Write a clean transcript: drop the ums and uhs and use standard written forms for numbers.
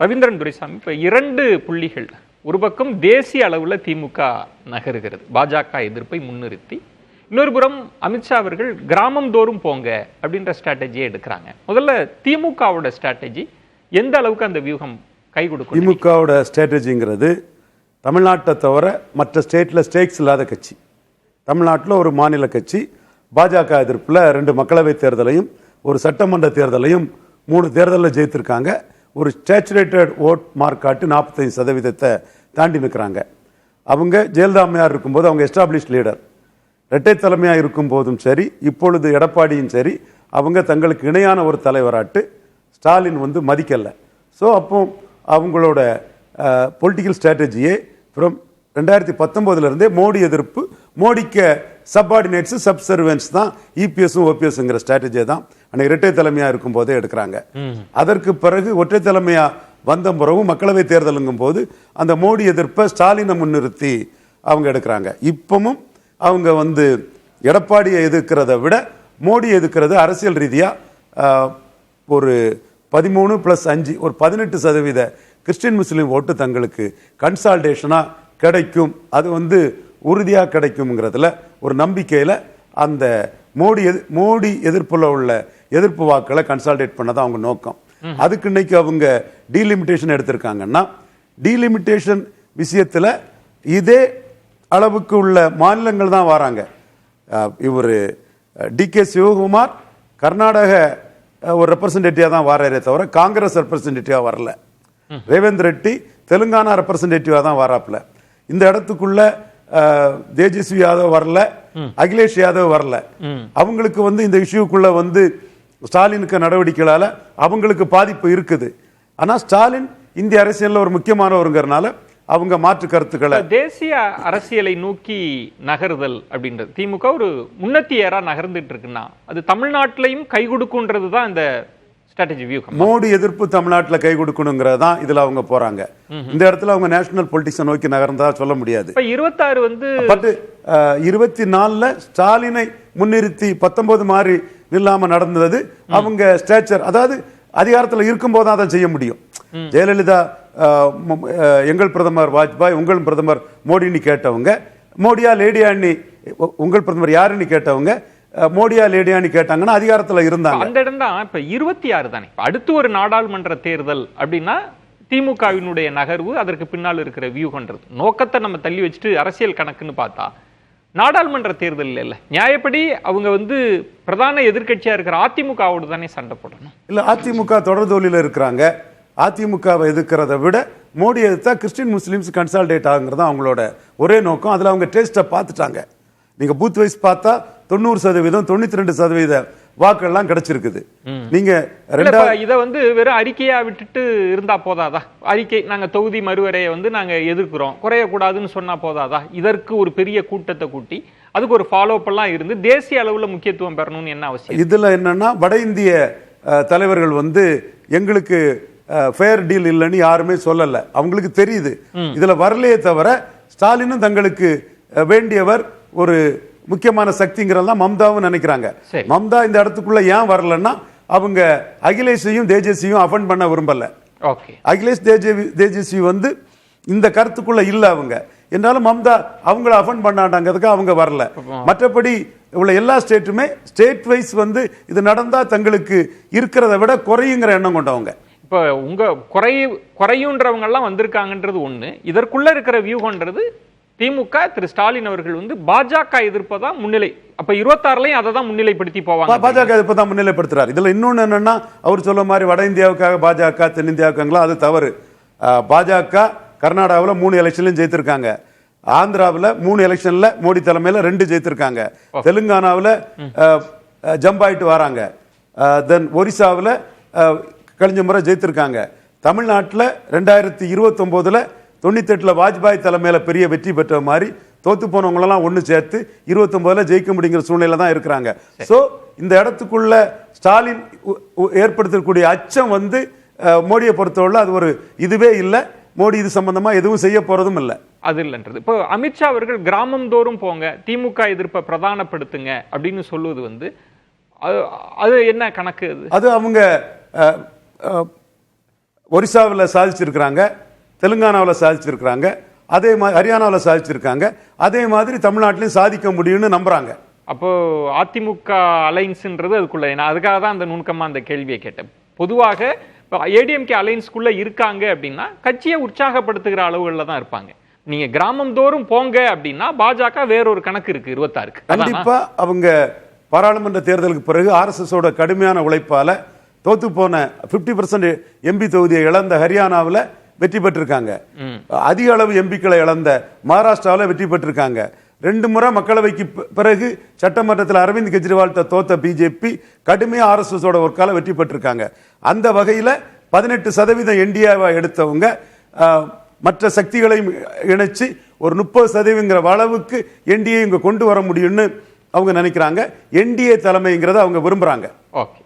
ரவீந்திரன் துரைசாமி, இப்போ 2 புள்ளிகள். ஒரு பக்கம் தேசிய அளவில் திமுக நகருகிறது பாஜக எதிர்ப்பை முன்னிறுத்தி, இன்னொரு புறம் அமித்ஷா அவர்கள் கிராமம் தோறும் போங்க அப்படின்ற ஸ்ட்ராட்டஜியை எடுக்கிறாங்க. முதல்ல திமுகவோட ஸ்ட்ராட்டஜி எந்த அளவுக்கு அந்த வியூகம் கை கொடுக்கும்? திமுகவோட ஸ்ட்ராட்டஜிங்கிறது தமிழ்நாட்டை தவிர மற்ற ஸ்டேட்டில் ஸ்டேக்ஸ் இல்லாத கட்சி. தமிழ்நாட்டில் ஒரு மாநில கட்சி பாஜக எதிர்ப்பில் 2 மக்களவை தேர்தலையும் ஒரு சட்டமன்ற தேர்தலையும் 3 தேர்தலில் ஜெயித்திருக்காங்க. ஒரு சேச்சுரேட்டட் ஓட் மார்க் காட்டு 45% தாண்டி நிற்கிறாங்க. அவங்க ஜெயலலிதா அம்மையார் இருக்கும்போது அவங்க எஸ்டாப்ளிஷ் லீடர், இரட்டை தலைமையாக இருக்கும் போதும் சரி, இப்பொழுது எடப்பாடியும் சரி, அவங்க தங்களுக்கு இணையான ஒரு தலைவராட்டு ஸ்டாலின் மதிக்கலை. ஸோ அப்போ அவங்களோட பொலிட்டிக்கல் ஸ்ட்ராட்டஜியே ஃப்ரம் 2019 மோடி எதிர்ப்பு, மோடிக்கு சப்பார்டினேட்ஸ் சப்சர்வன்ஸ் தான் இபிஎஸும் ஓபிஎஸ்ங்கிற ஸ்ட்ராட்டஜியை தான் அன்னைக்கு இரட்டை தலைமையாக இருக்கும் போதே எடுக்கிறாங்க. அதற்கு பிறகு ஒற்றை தலைமையா வந்த பிறகும் மக்களவை தேர்தலுங்கும் போது அந்த மோடி எதிர்ப்பை ஸ்டாலினை முன்னிறுத்தி அவங்க எடுக்கிறாங்க. இப்பவும் அவங்க எடப்பாடியை எதிர்க்கிறத விட மோடி எதிர்க்கிறது அரசியல் ரீதியாக ஒரு 13+5 ஒரு 18% கிறிஸ்டின் முஸ்லீம் ஓட்டு தங்களுக்கு கன்சால்டேஷனாக கிடைக்கும். அது உறுதியாக கிடைக்கும்ங்கிறதுல ஒரு நம்பிக்கையில் அந்த மோடி எதிர்ப்பில் உள்ள எதிர்ப்பு வாக்களை கன்சால்டேட் பண்ணதான் அவங்க நோக்கம். அதுக்கு இன்னைக்கு அவங்க டீலிமிட்டேஷன் எடுத்திருக்காங்கன்னா, டீலிமிட்டேஷன் விஷயத்தில் இதே அளவுக்கு உள்ள மாநிலங்கள் தான் வராங்க. இவர் டிகே சிவகுமார் கர்நாடக ஒரு ரெப்ரசன்டேட்டிவா தான் வராரே தவிர காங்கிரஸ் ரெப்ரசன்டேட்டிவா வரல. ரேவந்த் ரெட்டி தெலுங்கானா ரெப்ரசன்டேட்டிவா தான் வராப்புல. இந்த இடத்துக்குள்ள தேஜஸ்வி யாதவ் வரல, அகிலேஷ் யாதவ் வரல. அவங்களுக்கு இந்த இஷ்யூக்குள்ள ஸ்டாலினுக்கு நடவடிக்கைகளால அவங்களுக்கு பாதிப்பு இருக்குது. ஆனா ஸ்டாலின் இந்திய அரசியல்ல ஒரு முக்கியமானவருங்கிறனால அவங்க மாற்று கருத்துக்களை தேசிய அரசியலை நோக்கி நகருதல் அப்படின்றது திமுக ஒரு முன்னத்தியரா நகர்ந்துட்டு இருக்குன்னா அது தமிழ்நாட்டிலையும் கை கொடுக்குன்றது தான் இந்த ஸ்ட்ராட்டஜி வியூகம். மோடி எதிர்ப்பு தமிழ்நாட்டில் கை கொடுக்கணுங்கிறது தான் இதுல அவங்க போறாங்க. இந்த இடத்துல அவங்க நேஷனல் பொலிட்டிக்ஸை நோக்கி நகர்ந்தா சொல்ல முடியாது. 26 24 ஸ்டாலினை முன்னிறுத்தி 19 மாதிரி இல்லாம நடந்தது அவங்க ஸ்டேச்சர், அதாவது அதிகாரத்தில் இருக்கும் போது அதை செய்ய முடியும். ஜெயலலிதா எங்கள் பிரதமர் வாஜ்பாய், உங்கள் பிரதமர் மோடின்னு கேட்டவங்க, மோடியா லேடியான்னு உங்கள் பிரதமர் யாருன்னு கேட்டவங்க மோடியா லேடியான்னு கேட்டாங்கன்னா அதிகாரத்தில் இருந்தாங்க. அந்த இடம் தான் இப்ப 26 தானே. அடுத்து ஒரு நாடாளுமன்ற தேர்தல் அப்படின்னா திமுகவினுடைய நகர்வு, அதற்கு பின்னால் இருக்கிற வியூகன்றது நோக்கத்தை நம்ம தள்ளி வச்சுட்டு அரசியல் கணக்குன்னு பார்த்தா நாடாளுமன்ற தேர்தல் இல்ல, நியாயப்படி அவங்க பிரதான எதிர்கட்சியா இருக்கிற அதிமுகவோடு தானே சண்டை போடணும். இல்ல, அதிமுக தொடர்தோல்வியில் இருக்கிறாங்க. அதிமுகவை எதிர்க்கிறத விட மோடி எதிர்த்தா கிறிஸ்டின் முஸ்லிம்ஸ் கன்சால்டேட் ஆகுங்கிறது அவங்களோட ஒரே நோக்கம். அதுல அவங்க டேஸ்ட்டை பார்த்துட்டாங்க. நீங்க பூத் வைஸ் பார்த்தா 90%, 92% வாக்கெல்லாம் கிடைச்சிருக்குது. நீங்க இதை வெறும் அறிக்கையா விட்டுட்டு இருந்தா போதாதா? அறிக்கை நாங்க தொகுதி மறுவரையை நாங்க எதிர்க்கிறோம், குறையக்கூடாதுன்னு சொன்னா போதாதா? இதற்கு ஒரு பெரிய கூட்டத்தை கூட்டி அதுக்கு ஒரு ஃபாலோ அப் எல்லாம் இருந்து தேசிய அளவுல முக்கியத்துவம் பெறணும்னு என்ன அவசியம்? இதுல என்னன்னா வட இந்திய தலைவர்கள் எங்களுக்கு ஃபேர் டீல் இல்லைன்னு யாருமே சொல்லல. அவங்களுக்கு தெரியுது இதுல வரலையே தவிர ஸ்டாலினும் தங்களுக்கு வேண்டியவர் ஒரு முக்கியமான சக்திங்கிறதெல்லாம் மம்தாவும் நினைக்கிறாங்க. மம்தா இந்த இடத்துக்குள்ள ஏன் வரலன்னா அவங்க அகிலேஷையும் தேஜஸ்வியும் அஃபண்ட் பண்ண விரும்பல. அகிலேஷ் தேஜஸ்வி இந்த கருத்துக்குள்ள இல்ல அவங்க என்றாலும் மம்தா அவங்கள அஃபண்ட் பண்ணாட்டாங்கிறதுக்கு அவங்க வரல. மற்றபடி உள்ள எல்லா ஸ்டேட்டுமே ஸ்டேட் வைஸ் இது நடந்தா தங்களுக்கு இருக்கிறத விட குறையுங்கிற எண்ணம் கொண்டவங்க. இப்ப உங்க குறையுன்றவங்க எல்லாம் வந்திருக்காங்கன்றது ஒண்ணு. இதற்குள்ள இருக்கிற வியூகன்றது திமுக திரு ஸ்டாலின் அவர்கள் பாஜக எதிர்ப்பதான் முன்னிலை. அப்ப 26லயும் அதை தான் முன்னிலைப்படுத்தி போவாங்க. பாஜக எதிர்ப்பு தான் முன்னிலைப்படுத்துறாரு. இதுல இன்னொன்னு என்னன்னா, அவர் சொல்ல மாதிரி வட இந்தியாவுக்காக பாஜக, தென்னிந்தியாவுக்காங்களா, அது தவறு. பாஜக கர்நாடகாவில் 3 எலெக்ஷன்லையும் ஜெயித்திருக்காங்க. ஆந்திராவில் 3 எலெக்ஷன்ல மோடி தலைமையில 2 ஜெயித்திருக்காங்க. தெலுங்கானாவில் ஜம்ப் ஆயிட்டு வராங்க. தென் ஒரிசாவில் கழிஞ்ச முறை ஜெயித்திருக்காங்க. தமிழ்நாட்டில் 2029 98 வாஜ்பாய் தலைமையில பெரிய வெற்றி பெற்ற மாதிரி தோத்து போனவங்களெல்லாம் ஒன்று சேர்த்து 29 ஜெயிக்க முடியுங்கிற சூழ்நிலை தான் இருக்கிறாங்க. ஸோ இந்த இடத்துக்குள்ள ஸ்டாலின் ஏற்படுத்தக்கூடிய அச்சம் மோடியை பொறுத்தவரை அது ஒரு இதுவே இல்லை. மோடி இது சம்பந்தமா எதுவும் செய்ய போறதும் இல்லை. அது இல்லைன்றது. இப்போ அமித்ஷா அவர்கள் கிராமம் தோறும் போங்க, திமுக எதிர்ப்பை பிரதானப்படுத்துங்க அப்படின்னு சொல்லுவது அது என்ன கணக்கு? அது அவங்க ஒரிசாவில் சாதிச்சிருக்கிறாங்க, தெலுங்கானாவில் சாதிச்சிருக்கிறாங்க, அதே மாதிரி ஹரியானாவில் சாதிச்சிருக்காங்க, அதே மாதிரி தமிழ்நாட்டிலையும் சாதிக்க முடியும்னு நம்புறாங்க. அப்போ அதிமுக அலைன்ஸ்ன்றது அதுக்குள்ள, நான் அதுக்காக தான் அந்த நுணுக்கமா அந்த கேள்வியை கேட்டேன். பொதுவாக ஏடிஎம்கே அலைன்ஸ்குள்ள இருக்காங்க அப்படின்னா கட்சியை உற்சாகப்படுத்துகிற அளவுகளில் தான் இருப்பாங்க. நீங்க கிராமம் தோறும் போங்க அப்படின்னா பாஜக வேறொரு கணக்கு இருக்கு 26க்கு. கண்டிப்பா அவங்க பாராளுமன்ற தேர்தலுக்கு பிறகு ஆர்எஸ்எஸோட கடுமையான உழைப்பால தோத்து போன 50% எம்பி தொகுதியை இழந்த ஹரியானாவில் வெற்றி பெற்றிருக்காங்க. அதிக அளவு எம்பிக்களை இழந்த மகாராஷ்டிராவில் வெற்றி பெற்றிருக்காங்க. 2 முறை மக்களவைக்கு பிறகு சட்டமன்றத்தில் அரவிந்த் கெஜ்ரிவால் தோத்த பிஜேபி கடுமையா ஆர்எஸ்எஸோட ஒர்க்கால வெற்றி பெற்றிருக்காங்க. அந்த வகையில் 18% என்டிஏவை எடுத்தவங்க மற்ற சக்திகளையும் இணைச்சு ஒரு 30% அளவுக்கு என்டிஏ இங்க கொண்டு வர முடியும்னு அவங்க நினைக்கிறாங்க. என்டிஏ தலைமைங்கிறத அவங்க விரும்புறாங்க. ஓகே.